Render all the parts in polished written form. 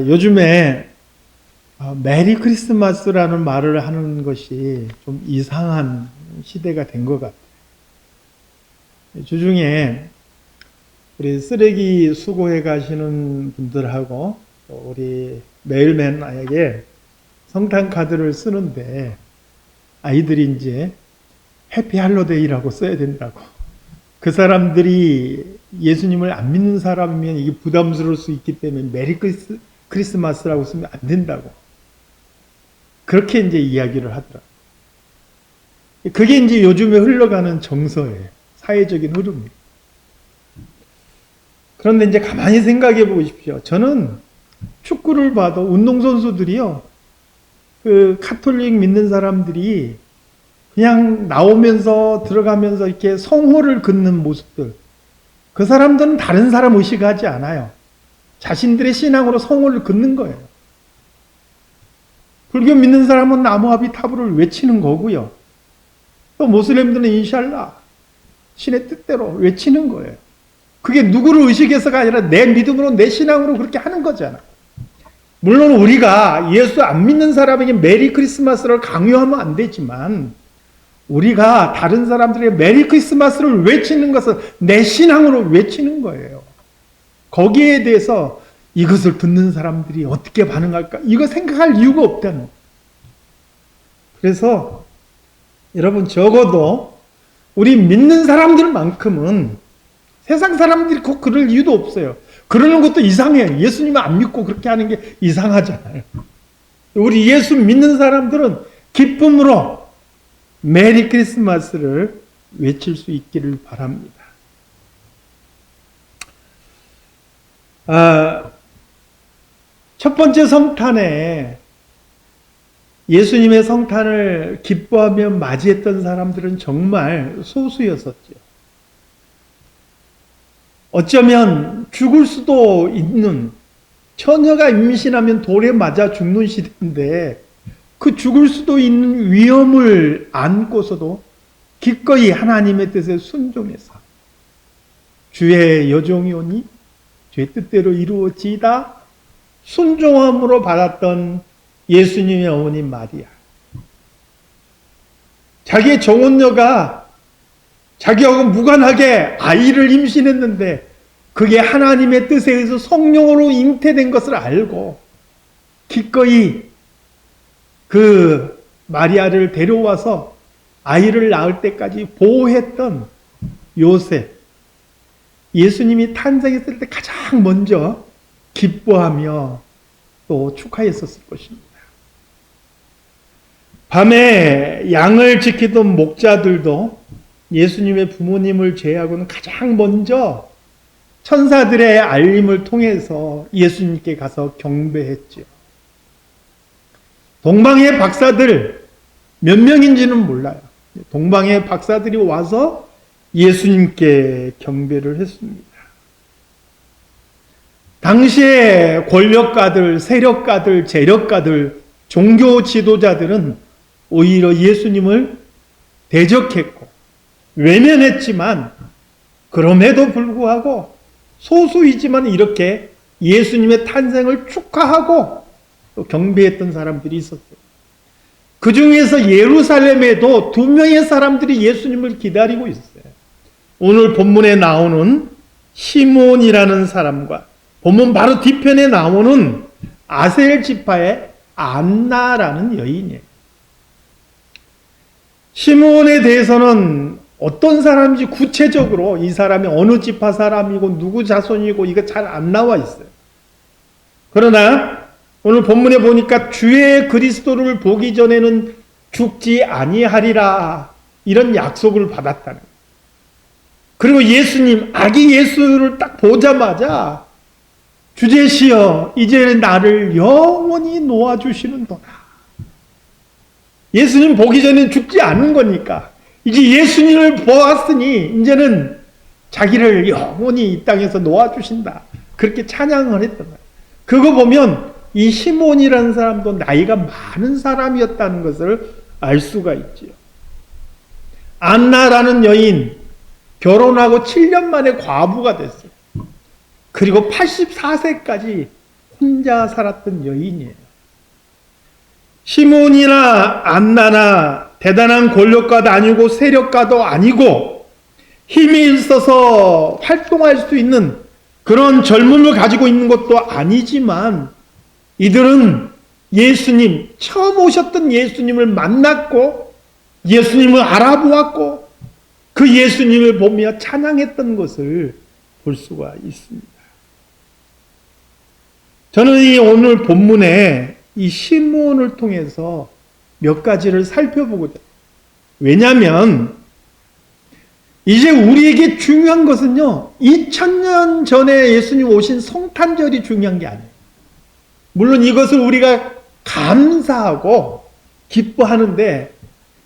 요즘에 메리 크리스마스라는 말을 하는 것이 좀 이상한 시대가 된 것 같아요. 주중에 우리 쓰레기 수거해 가시는 분들하고 우리 메일맨에게 성탄 카드를 쓰는데 아이들이 이제 해피 할로데이라고 써야 된다고. 그 사람들이 예수님을 안 믿는 사람이면 이게 부담스러울 수 있기 때문에 메리 크리스마스라고 쓰면 안 된다고. 그렇게 이제 이야기를 하더라고요. 그게 이제 요즘에 흘러가는 정서예요. 사회적인 흐름이에요. 그런데 이제 가만히 생각해 보십시오. 저는 축구를 봐도 운동선수들이요. 그 카톨릭 믿는 사람들이 그냥 나오면서 들어가면서 이렇게 성호를 긋는 모습들. 그 사람들은 다른 사람 의식하지 않아요. 자신들의 신앙으로 성호를 긋는 거예요. 불교 믿는 사람은 나무아비 타불을 외치는 거고요. 또 모슬렘들은 인샬라, 신의 뜻대로 외치는 거예요. 그게 누구를 의식해서가 아니라 내 믿음으로 내 신앙으로 그렇게 하는 거잖아. 물론 우리가 예수 안 믿는 사람에게 메리 크리스마스를 강요하면 안 되지만 우리가 다른 사람들의 메리 크리스마스를 외치는 것은 내 신앙으로 외치는 거예요. 거기에 대해서 이것을 듣는 사람들이 어떻게 반응할까? 이거 생각할 이유가 없다는 거예요. 그래서 여러분 적어도 우리 믿는 사람들만큼은 세상 사람들이 꼭 그럴 이유도 없어요. 그러는 것도 이상해요. 예수님을 안 믿고 그렇게 하는 게 이상하잖아요. 우리 예수 믿는 사람들은 기쁨으로 메리 크리스마스를 외칠 수 있기를 바랍니다. 첫 번째 성탄에 예수님의 성탄을 기뻐하며 맞이했던 사람들은 정말 소수였었죠. 어쩌면 죽을 수도 있는, 처녀가 임신하면 돌에 맞아 죽는 시대인데 그 죽을 수도 있는 위험을 안고서도 기꺼이 하나님의 뜻에 순종해서 주의 여종이 오니 주의 뜻대로 이루어지이다 순종함으로 받았던 예수님의 어머니 마리아. 자기의 정혼녀가 자기하고 무관하게 아이를 임신했는데 그게 하나님의 뜻에 의해서 성령으로 잉태된 것을 알고 기꺼이 그 마리아를 데려와서 아이를 낳을 때까지 보호했던 요셉. 예수님이 탄생했을 때 가장 먼저 기뻐하며 또 축하했었을 것입니다. 밤에 양을 지키던 목자들도 예수님의 부모님을 제외하고는 가장 먼저 천사들의 알림을 통해서 예수님께 가서 경배했죠. 동방의 박사들 몇 명인지는 몰라요. 동방의 박사들이 와서 예수님께 경배를 했습니다. 당시에 권력가들, 세력가들, 재력가들, 종교 지도자들은 오히려 예수님을 대적했고 외면했지만 그럼에도 불구하고 소수이지만 이렇게 예수님의 탄생을 축하하고 또 경배했던 사람들이 있었어요. 그 중에서 예루살렘에도 2명의 사람들이 예수님을 기다리고 있어요. 오늘 본문에 나오는 시몬이라는 사람과 본문 바로 뒤편에 나오는 아셀 지파의 안나라는 여인이에요. 시몬에 대해서는 어떤 사람인지 구체적으로 이 사람이 어느 지파 사람이고 누구 자손이고 이거 잘 안 나와 있어요. 그러나 오늘 본문에 보니까 주의 그리스도를 보기 전에는 죽지 아니하리라 이런 약속을 받았다는 거예요. 그리고 예수님, 아기 예수를 딱 보자마자 주제시여 이제 나를 영원히 놓아주시는도다. 예수님 보기 전에는 죽지 않은 거니까 이제 예수님을 보았으니 이제는 자기를 영원히 이 땅에서 놓아주신다. 그렇게 찬양을 했던 거예요. 그거 보면 이 시몬이라는 사람도 나이가 많은 사람이었다는 것을 알 수가 있지요. 안나라는 여인, 결혼하고 7년 만에 과부가 됐어요. 그리고 84세까지 혼자 살았던 여인이에요. 시몬이나 안나나 대단한 권력가도 아니고 세력가도 아니고 힘이 있어서 활동할 수 있는 그런 젊음을 가지고 있는 것도 아니지만 이들은 예수님, 처음 오셨던 예수님을 만났고 예수님을 알아보았고 그 예수님을 보며 찬양했던 것을 볼 수가 있습니다. 저는 이 오늘 본문에 이 시몬을 통해서 몇 가지를 살펴보고자. 왜냐하면 이제 우리에게 중요한 것은요, 2000년 전에 예수님 오신 성탄절이 중요한 게 아니에요. 물론 이것을 우리가 감사하고 기뻐하는데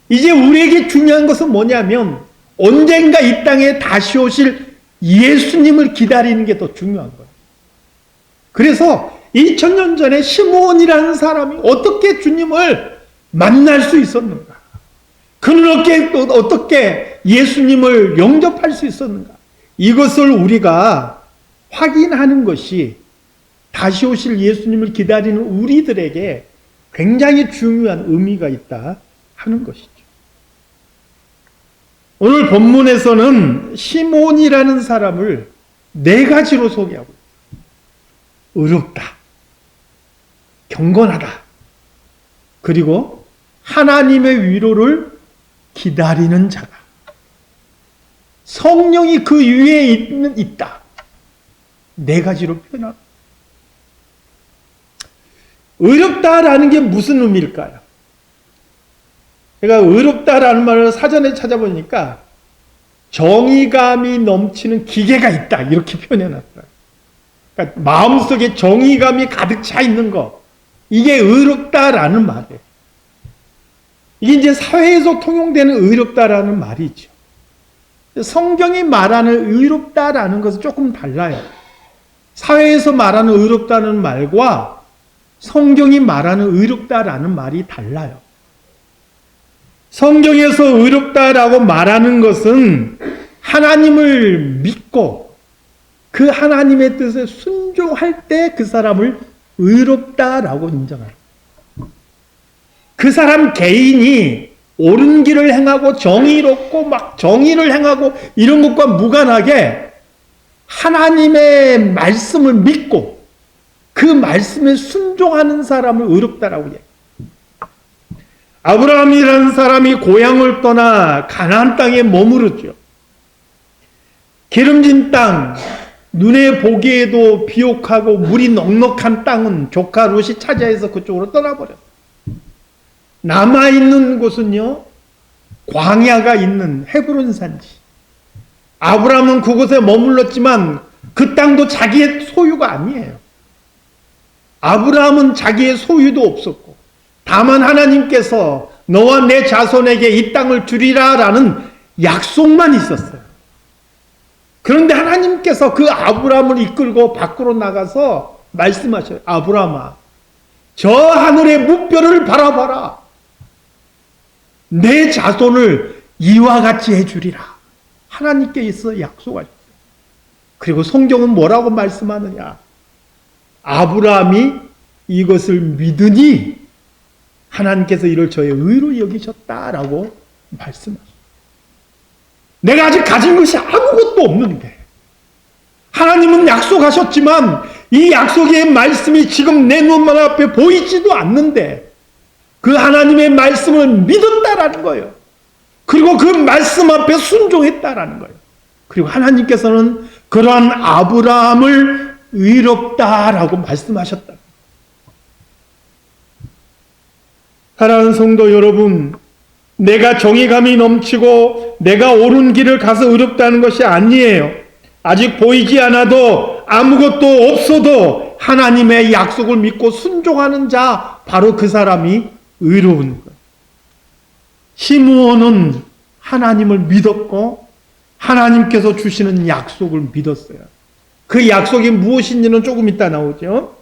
이제 우리에게 중요한 것은 뭐냐면 언젠가 이 땅에 다시 오실 예수님을 기다리는 게 더 중요한 거예요. 그래서 2000년 전에 시몬이라는 사람이 어떻게 주님을 만날 수 있었는가? 그는 어떻게 예수님을 영접할 수 있었는가? 이것을 우리가 확인하는 것이 다시 오실 예수님을 기다리는 우리들에게 굉장히 중요한 의미가 있다 하는 것이죠. 오늘 본문에서는 시몬이라는 사람을 네 가지로 소개하고 있습니다. 의롭다, 경건하다, 그리고 하나님의 위로를 기다리는 자다, 성령이 그 위에 있다. 네 가지로 표현합니다. 의롭다라는 게 무슨 의미일까요? 제가 의롭다라는 말을 사전에 찾아보니까 정의감이 넘치는 기계가 있다 이렇게 표현해놨어요. 그러니까 마음속에 정의감이 가득 차 있는 것, 이게 의롭다라는 말이에요. 이게 이제 사회에서 통용되는 의롭다라는 말이죠. 성경이 말하는 의롭다라는 것은 조금 달라요. 사회에서 말하는 의롭다는 말과 성경이 말하는 의롭다라는 말이 달라요. 성경에서 의롭다라고 말하는 것은 하나님을 믿고 그 하나님의 뜻에 순종할 때 그 사람을 의롭다라고 인정합니다. 그 사람 개인이 옳은 길을 행하고 정의롭고 막 정의를 행하고 이런 것과 무관하게 하나님의 말씀을 믿고 그 말씀에 순종하는 사람을 의롭다라고 얘기해요. 아브라함이라는 사람이 고향을 떠나 가나안 땅에 머무르죠. 기름진 땅, 눈에 보기에도 비옥하고 물이 넉넉한 땅은 조카 롯이 차지해서 그쪽으로 떠나버렸어요. 남아있는 곳은요, 광야가 있는 헤브론 산지. 아브라함은 그곳에 머물렀지만 그 땅도 자기의 소유가 아니에요. 아브라함은 자기의 소유도 없었고 다만 하나님께서 너와 내 자손에게 이 땅을 주리라라는 약속만 있었어요. 그런데 하나님께서 그 아브라함을 이끌고 밖으로 나가서 말씀하셔요. 아브라함아, 저 하늘의 무뼈를 바라봐라. 내 자손을 이와 같이 해주리라. 하나님께서 약속하셨어요. 그리고 성경은 뭐라고 말씀하느냐? 아브라함이 이것을 믿으니 하나님께서 이를 저의 의로 여기셨다라고 말씀하셨어요. 내가 아직 가진 것이 아무것도 없는데 하나님은 약속하셨지만 이 약속의 말씀이 지금 내 눈만 앞에 보이지도 않는데 그 하나님의 말씀을 믿었다라는 거예요. 그리고 그 말씀 앞에 순종했다라는 거예요. 그리고 하나님께서는 그러한 아브라함을 의롭다라고 말씀하셨다. 사랑하는 성도 여러분, 내가 정의감이 넘치고 내가 옳은 길을 가서 의롭다는 것이 아니에요. 아직 보이지 않아도 아무것도 없어도 하나님의 약속을 믿고 순종하는 자, 바로 그 사람이 의로운 거예요. 시므온은 하나님을 믿었고 하나님께서 주시는 약속을 믿었어요. 그 약속이 무엇인지는 조금 이따 나오죠.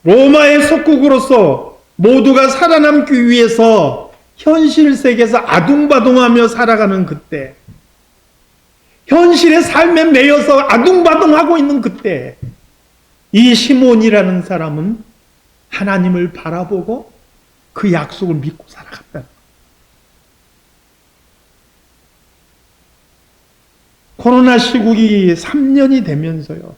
로마의 속국으로서 모두가 살아남기 위해서 현실 세계에서 아둥바둥하며 살아가는 그때, 현실의 삶에 매여서 아둥바둥하고 있는 그때, 이 시몬이라는 사람은 하나님을 바라보고 그 약속을 믿고 살아갔다. 코로나 시국이 3년이 되면서요,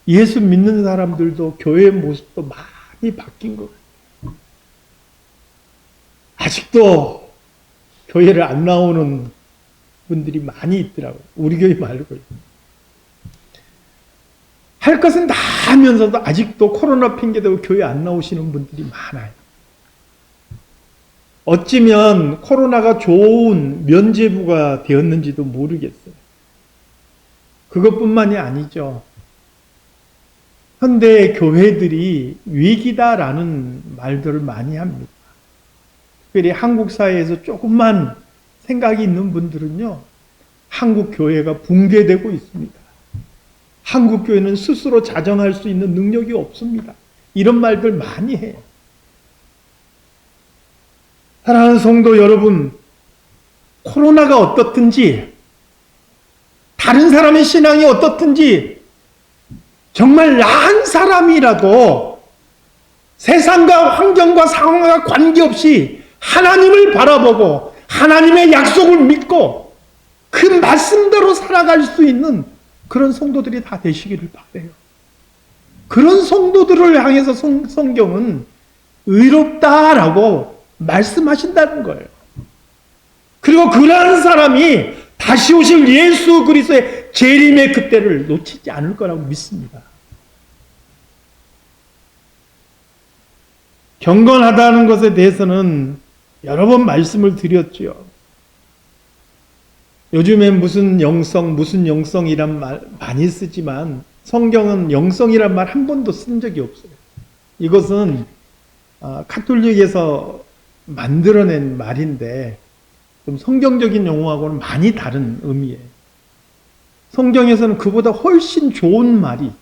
예수 믿는 사람들도 교회의 모습도 많이 바뀐 것 같아요. 아직도 교회를 안 나오는 분들이 많이 있더라고요. 우리 교회 말고요. 할 것은 다 하면서도 아직도 코로나 핑계대고 교회 안 나오시는 분들이 많아요. 어찌면 코로나가 좋은 면죄부가 되었는지도 모르겠어요. 그것뿐만이 아니죠. 현대 교회들이 위기다라는 말들을 많이 합니다. 특별히 한국 사회에서 조금만 생각이 있는 분들은요, 한국 교회가 붕괴되고 있습니다. 한국 교회는 스스로 자정할 수 있는 능력이 없습니다. 이런 말들 많이 해요. 사랑하는 성도 여러분, 코로나가 어떻든지, 다른 사람의 신앙이 어떻든지, 정말 나한 사람이라도 세상과 환경과 상황과 관계없이 하나님을 바라보고 하나님의 약속을 믿고 그 말씀대로 살아갈 수 있는 그런 성도들이 다 되시기를 바라요. 그런 성도들을 향해서 성경은 의롭다라고 말씀하신다는 거예요. 그리고 그러한 사람이 다시 오실 예수 그리스도의 재림의 그때를 놓치지 않을 거라고 믿습니다. 경건하다는 것에 대해서는 여러 번 말씀을 드렸지요. 요즘엔 무슨 영성이란 말 많이 쓰지만 성경은 영성이란 말 한 번도 쓴 적이 없어요. 이것은 카톨릭에서 만들어낸 말인데 좀 성경적인 용어하고는 많이 다른 의미예요. 성경에서는 그보다 훨씬 좋은 말이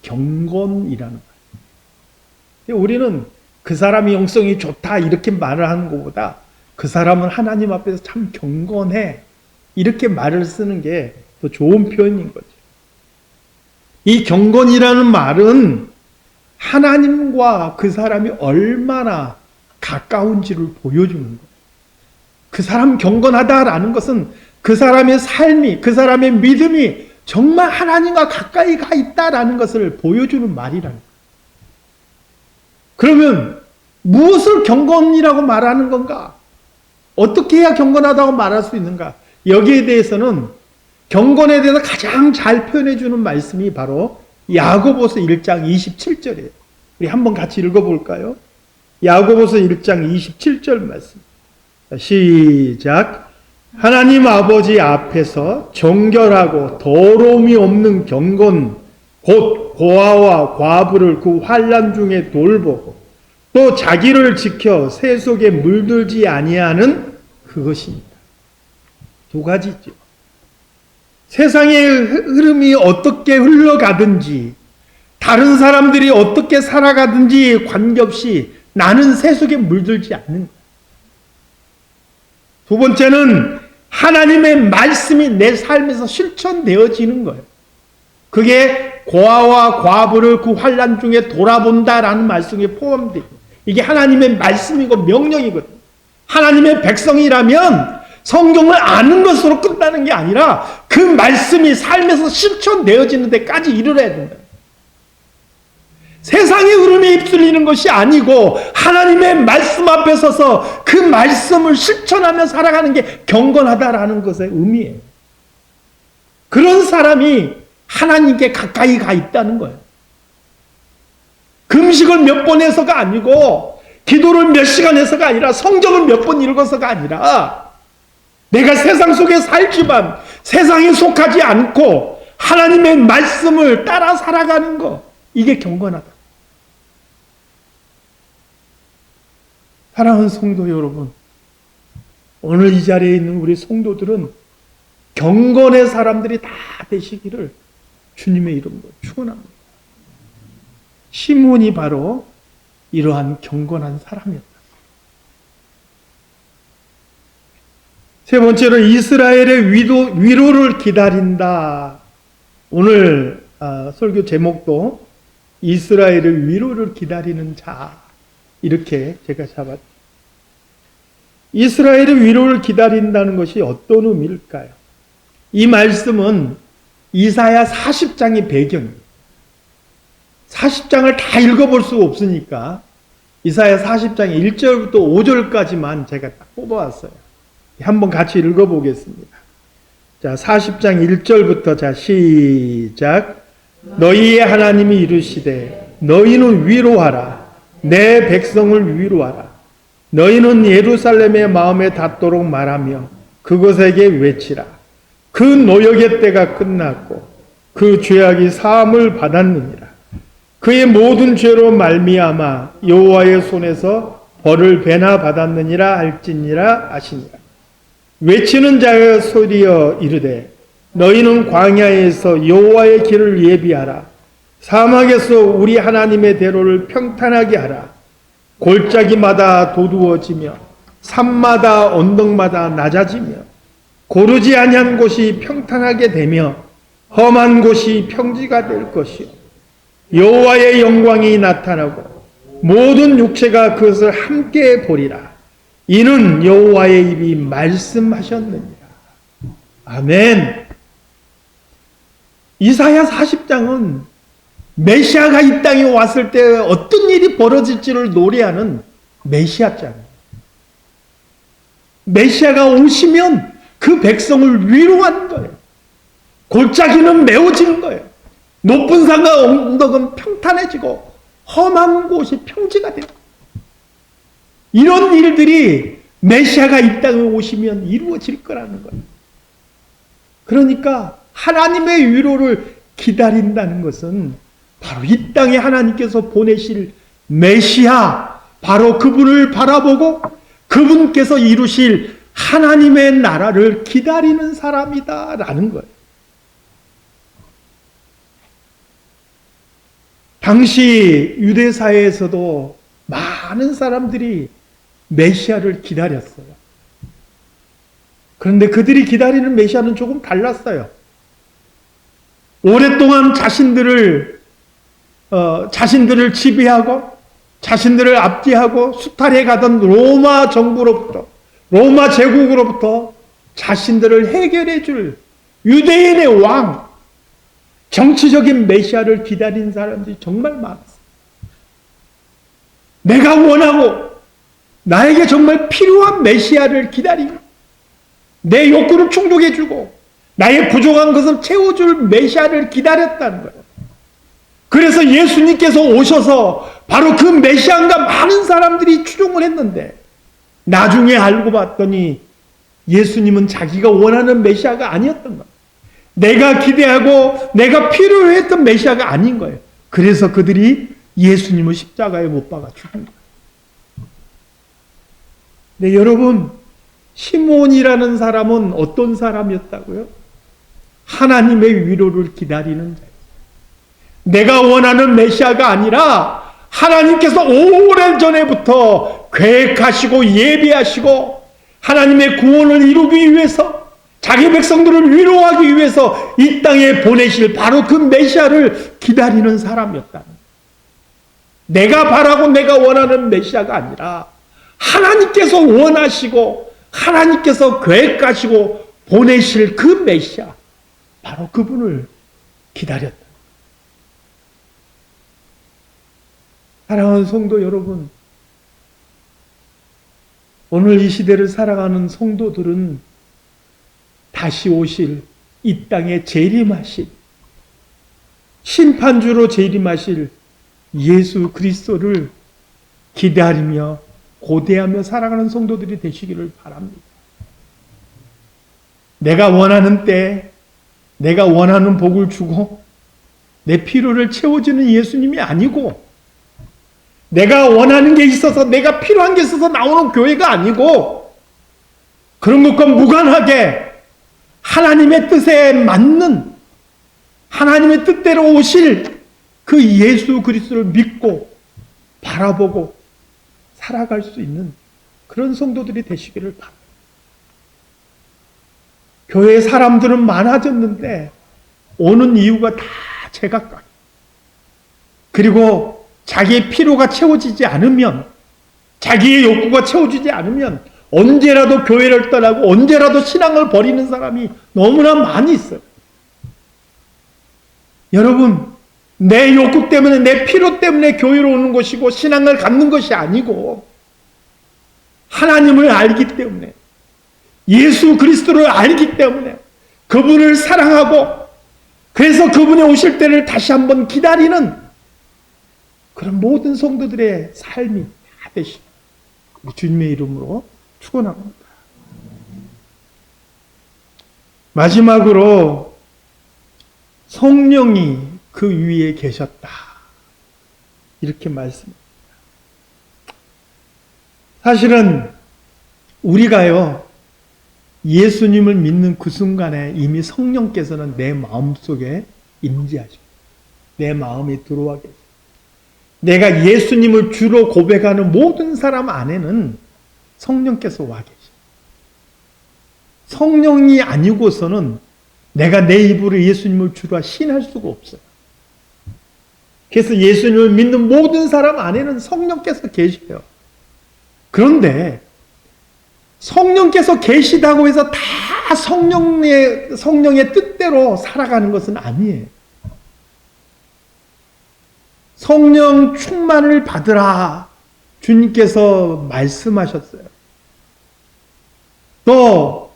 경건이라는 말. 우리는 그 사람이 영성이 좋다 이렇게 말을 하는 것보다 그 사람은 하나님 앞에서 참 경건해 이렇게 말을 쓰는 게 더 좋은 표현인 거죠. 이 경건이라는 말은 하나님과 그 사람이 얼마나 가까운지를 보여주는 거예요. 그 사람 경건하다라는 것은 그 사람의 삶이, 그 사람의 믿음이 정말 하나님과 가까이 가 있다라는 것을 보여주는 말이라는 거예요. 그러면 무엇을 경건이라고 말하는 건가? 어떻게 해야 경건하다고 말할 수 있는가? 여기에 대해서는 경건에 대해서 가장 잘 표현해 주는 말씀이 바로 야고보서 1장 27절이에요. 우리 한번 같이 읽어볼까요? 야고보서 1장 27절 말씀. 시작. 하나님 아버지 앞에서 정결하고 더러움이 없는 경건 곧 고아와 과부를 그 환난 중에 돌보고 또 자기를 지켜 새 속에 물들지 아니하는 그것입니다. 두 가지죠. 세상의 흐름이 어떻게 흘러가든지 다른 사람들이 어떻게 살아가든지 관계없이 나는 새 속에 물들지 않는 거예요. 두 번째는 하나님의 말씀이 내 삶에서 실천되어지는 거예요. 그게 고아와 과부를 그 환난 중에 돌아본다라는 말씀에 포함되어 있고 이게 하나님의 말씀이고 명령이거든요. 하나님의 백성이라면 성경을 아는 것으로 끝나는 게 아니라 그 말씀이 삶에서 실천되어지는 데까지 이르러야 된다. 세상의 흐름에 휩쓸리는 것이 아니고 하나님의 말씀 앞에 서서 그 말씀을 실천하며 살아가는 게 경건하다라는 것의 의미예요. 그런 사람이 하나님께 가까이 가 있다는 거예요. 금식을 몇 번 해서가 아니고 기도를 몇 시간 해서가 아니라 성경을 몇 번 읽어서가 아니라 내가 세상 속에 살지만 세상에 속하지 않고 하나님의 말씀을 따라 살아가는 거 이게 경건하다. 사랑하는 성도 여러분, 오늘 이 자리에 있는 우리 성도들은 경건의 사람들이 다 되시기를 주님의 이름으로 축원합니다. 시몬이 바로 이러한 경건한 사람이었다. 세 번째로 이스라엘의 위로를 기다린다. 오늘 설교 제목도 이스라엘의 위로를 기다리는 자, 이렇게 제가 잡았죠. 이스라엘의 위로를 기다린다는 것이 어떤 의미일까요? 이 말씀은 이사야 40장의 배경입니다. 40장을 다 읽어볼 수가 없으니까 이사야 40장 1절부터 5절까지만 제가 딱 뽑아왔어요. 한번 같이 읽어보겠습니다. 자, 40장 1절부터 자, 시작. 너희의 하나님이 이르시되 너희는 위로하라. 내 백성을 위로하라. 너희는 예루살렘의 마음에 닿도록 말하며 그곳에게 외치라. 그 노역의 때가 끝났고 그 죄악이 사함을 받았느니라. 그의 모든 죄로 말미암아 여호와의 손에서 벌을 배나 받았느니라 할지니라 아시니라. 외치는 자의 소리여 이르되 너희는 광야에서 여호와의 길을 예비하라. 사막에서 우리 하나님의 대로를 평탄하게 하라. 골짜기마다 도두어지며 산마다 언덕마다 낮아지며 고르지 아니한 곳이 평탄하게 되며 험한 곳이 평지가 될 것이요 여호와의 영광이 나타나고 모든 육체가 그것을 함께 보리라. 이는 여호와의 입이 말씀하셨느니라. 아멘. 이사야 40장은 메시아가 이 땅에 왔을 때 어떤 일이 벌어질지를 노래하는 메시아장이에요. 메시아가 오시면 그 백성을 위로하는 거예요. 골짜기는 메워지는 거예요. 높은 산과 언덕은 평탄해지고 험한 곳이 평지가 돼요. 이런 일들이 메시아가 이 땅에 오시면 이루어질 거라는 거예요. 그러니까 하나님의 위로를 기다린다는 것은 바로 이 땅에 하나님께서 보내실 메시아, 바로 그분을 바라보고 그분께서 이루실 하나님의 나라를 기다리는 사람이다라는 거예요. 당시 유대사회에서도 많은 사람들이 메시아를 기다렸어요. 그런데 그들이 기다리는 메시아는 조금 달랐어요. 오랫동안 자신들을 지배하고 자신들을 압제하고 수탈해 가던 로마 정부로부터, 로마 제국으로부터 자신들을 해결해 줄 유대인의 왕, 정치적인 메시아를 기다린 사람들이 정말 많았어요. 내가 원하고 나에게 정말 필요한 메시아를 기다리고 내 욕구를 충족해주고 나의 부족한 것을 채워줄 메시아를 기다렸다는 거예요. 그래서 예수님께서 오셔서 바로 그 메시아인가 많은 사람들이 추종을 했는데 나중에 알고 봤더니 예수님은 자기가 원하는 메시아가 아니었던 거예요. 내가 기대하고 내가 필요로 했던 메시아가 아닌 거예요. 그래서 그들이 예수님을 십자가에 못 박아 죽은 거예요. 네, 여러분, 시몬이라는 사람은 어떤 사람이었다고요? 하나님의 위로를 기다리는 자예요. 내가 원하는 메시아가 아니라 하나님께서 오래전에부터 계획하시고 예비하시고 하나님의 구원을 이루기 위해서 자기 백성들을 위로하기 위해서 이 땅에 보내실 바로 그 메시아를 기다리는 사람이었다는 거예요. 내가 바라고 내가 원하는 메시아가 아니라 하나님께서 원하시고 하나님께서 계획하시고 보내실 그 메시아, 바로 그분을 기다렸다. 사랑하는 성도 여러분, 오늘 이 시대를 살아가는 성도들은 다시 오실 이 땅에 재림하실 심판주로 재림하실 예수 그리스도를 기다리며 고대하며 살아가는 성도들이 되시기를 바랍니다. 내가 원하는 때 내가 원하는 복을 주고 내 필요를 채워주는 예수님이 아니고 내가 원하는 게 있어서 내가 필요한 게 있어서 나오는 교회가 아니고 그런 것과 무관하게 하나님의 뜻에 맞는 하나님의 뜻대로 오실 그 예수 그리스도를 믿고 바라보고 살아갈 수 있는 그런 성도들이 되시기를 바랍니다. 교회에 사람들은 많아졌는데 오는 이유가 다 제각각. 그리고 자기의 피로가 채워지지 않으면, 자기의 욕구가 채워지지 않으면 언제라도 교회를 떠나고 언제라도 신앙을 버리는 사람이 너무나 많이 있어요. 여러분, 내 욕구 때문에, 내 피로 때문에 교회로 오는 것이고 신앙을 갖는 것이 아니고, 하나님을 알기 때문에, 예수 그리스도를 알기 때문에, 그분을 사랑하고, 그래서 그분의 오실 때를 다시 한번 기다리는 그런 모든 성도들의 삶이 다 되시고, 주님의 이름으로 축원합니다. 마지막으로 성령이 그 위에 계셨다, 이렇게 말씀합니다. 사실은 우리가요, 예수님을 믿는 그 순간에 이미 성령께서는 내 마음속에 임재하십니다. 내 마음에 들어와 계십니다. 내가 예수님을 주로 고백하는 모든 사람 안에는 성령께서 와 계십니다. 성령이 아니고서는 내가 내 입으로 예수님을 주라 시인할 수가 없어요. 그래서 예수님을 믿는 모든 사람 안에는 성령께서 계셔요. 그런데 성령께서 계시다고 해서 다 성령의 뜻대로 살아가는 것은 아니에요. 성령 충만을 받으라, 주님께서 말씀하셨어요. 또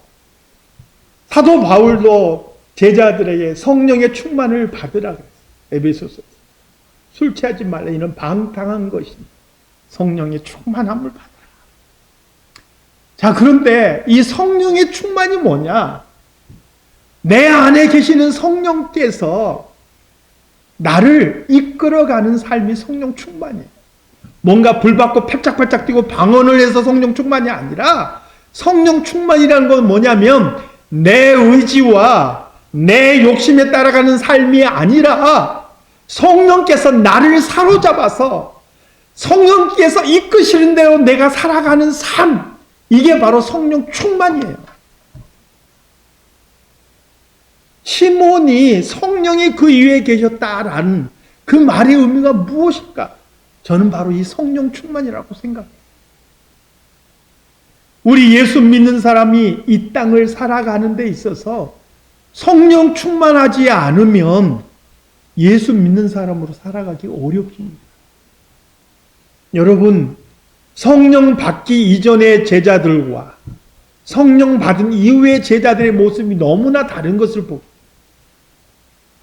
사도 바울도 제자들에게 성령의 충만을 받으라 그랬어요. 에베소서에서. 술 취하지 말라, 이는 방탕한 것입니다. 성령의 충만함을 받으라. 자, 그런데 이 성령의 충만이 뭐냐? 내 안에 계시는 성령께서 나를 이끌어가는 삶이 성령 충만이에요. 뭔가 불받고 팔짝팔짝 뛰고 방언을 해서 성령 충만이 아니라, 성령 충만이라는 건 뭐냐면 내 의지와 내 욕심에 따라가는 삶이 아니라 성령께서 나를 사로잡아서 성령께서 이끄시는 대로 내가 살아가는 삶, 이게 바로 성령 충만이에요. 시몬이 성령이 그 위에 계셨다라는 그 말의 의미가 무엇일까? 저는 바로 이 성령 충만이라고 생각해요. 우리 예수 믿는 사람이 이 땅을 살아가는 데 있어서 성령 충만하지 않으면 예수 믿는 사람으로 살아가기 어렵습니다. 여러분, 성령 받기 이전의 제자들과 성령 받은 이후의 제자들의 모습이 너무나 다른 것을 보고,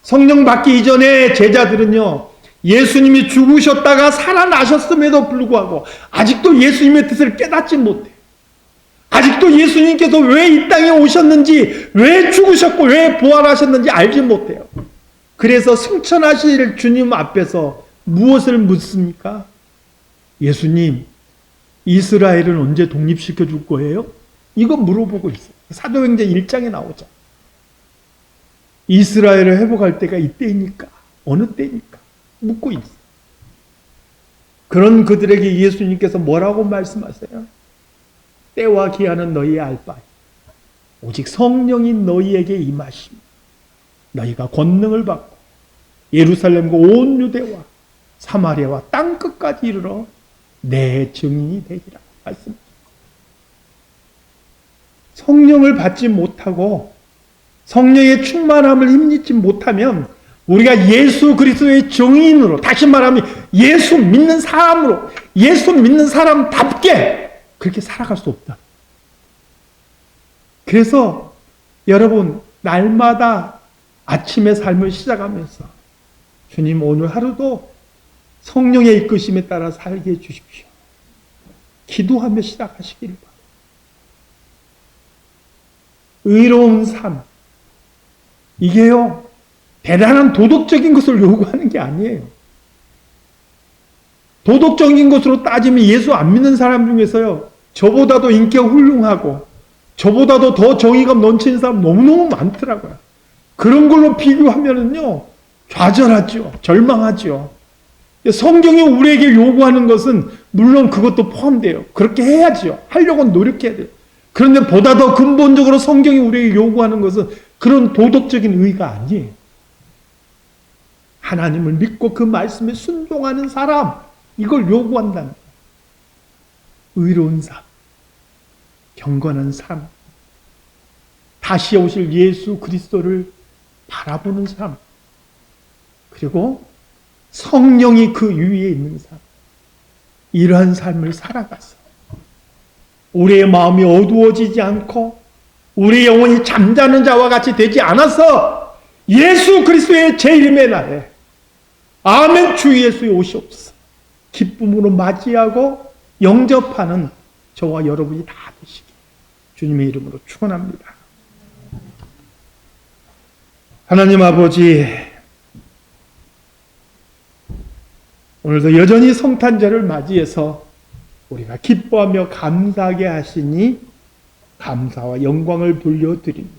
성령 받기 이전의 제자들은요, 예수님이 죽으셨다가 살아나셨음에도 불구하고 아직도 예수님의 뜻을 깨닫지 못해요. 아직도 예수님께서 왜 이 땅에 오셨는지, 왜 죽으셨고 왜 부활하셨는지 알지 못해요. 그래서 승천하실 주님 앞에서 무엇을 묻습니까? 예수님, 이스라엘은 언제 독립시켜 줄 거예요? 이거 물어보고 있어요. 사도행전 1장에 나오죠. 이스라엘을 회복할 때가 이때이니까, 어느 때입니까? 묻고 있어요. 그런 그들에게 예수님께서 뭐라고 말씀하세요? 때와 기한은 너희의 알 바요. 오직 성령이 너희에게 임하시면 너희가 권능을 받고 예루살렘과 온 유대와 사마리아와 땅끝까지 이르러 내 증인이 되리라 말씀입니다. 성령을 받지 못하고 성령의 충만함을 힘입지 못하면 우리가 예수 그리스도의 증인으로, 다시 말하면 예수 믿는 사람으로, 예수 믿는 사람답게 그렇게 살아갈 수 없다. 그래서 여러분, 날마다 아침의 삶을 시작하면서 주님, 오늘 하루도 성령의 이끄심에 따라 살게 해주십시오. 기도하며 시작하시기를 바랍니다. 의로운 삶, 이게요, 대단한 도덕적인 것을 요구하는 게 아니에요. 도덕적인 것으로 따지면 예수 안 믿는 사람 중에서요, 저보다도 인기가 훌륭하고 저보다도 더 정의감 넘치는 사람 너무너무 많더라고요. 그런 걸로 비교하면은요, 좌절하죠. 절망하죠. 성경이 우리에게 요구하는 것은 물론 그것도 포함돼요. 그렇게 해야죠. 하려고 노력해야 돼요. 그런데 보다 더 근본적으로 성경이 우리에게 요구하는 것은 그런 도덕적인 의의가 아니에요. 하나님을 믿고 그 말씀에 순종하는 사람, 이걸 요구한다는 거예요. 의로운 삶, 경건한 삶, 다시 오실 예수 그리스도를 바라보는 삶, 그리고 성령이 그 위에 있는 삶, 이러한 삶을 살아가서 우리의 마음이 어두워지지 않고 우리의 영혼이 잠자는 자와 같이 되지 않아서 예수 그리스도의 제1의 날에 아멘 주 예수의 오시옵소서 기쁨으로 맞이하고 영접하는 저와 여러분이 다 되시기 주님의 이름으로 축원합니다. 하나님 아버지, 오늘도 여전히 성탄절을 맞이해서 우리가 기뻐하며 감사하게 하시니 감사와 영광을 돌려드립니다.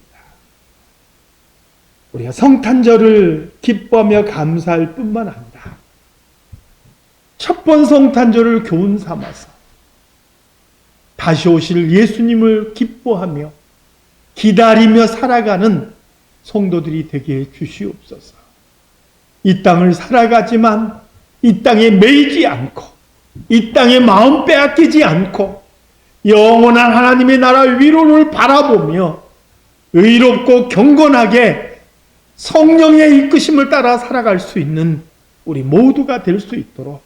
우리가 성탄절을 기뻐하며 감사할 뿐만 아니라 첫 번 성탄절을 교훈 삼아서 다시 오실 예수님을 기뻐하며 기다리며 살아가는 성도들이 되게 해 주시옵소서. 이 땅을 살아가지만 이 땅에 매이지 않고 이 땅에 마음 빼앗기지 않고 영원한 하나님의 나라 위로를 바라보며 의롭고 경건하게 성령의 이끄심을 따라 살아갈 수 있는 우리 모두가 될 수 있도록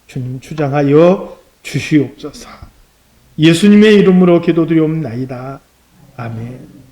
주님 주장하여 주시옵소서. 예수님의 이름으로 기도드리옵나이다. 아멘.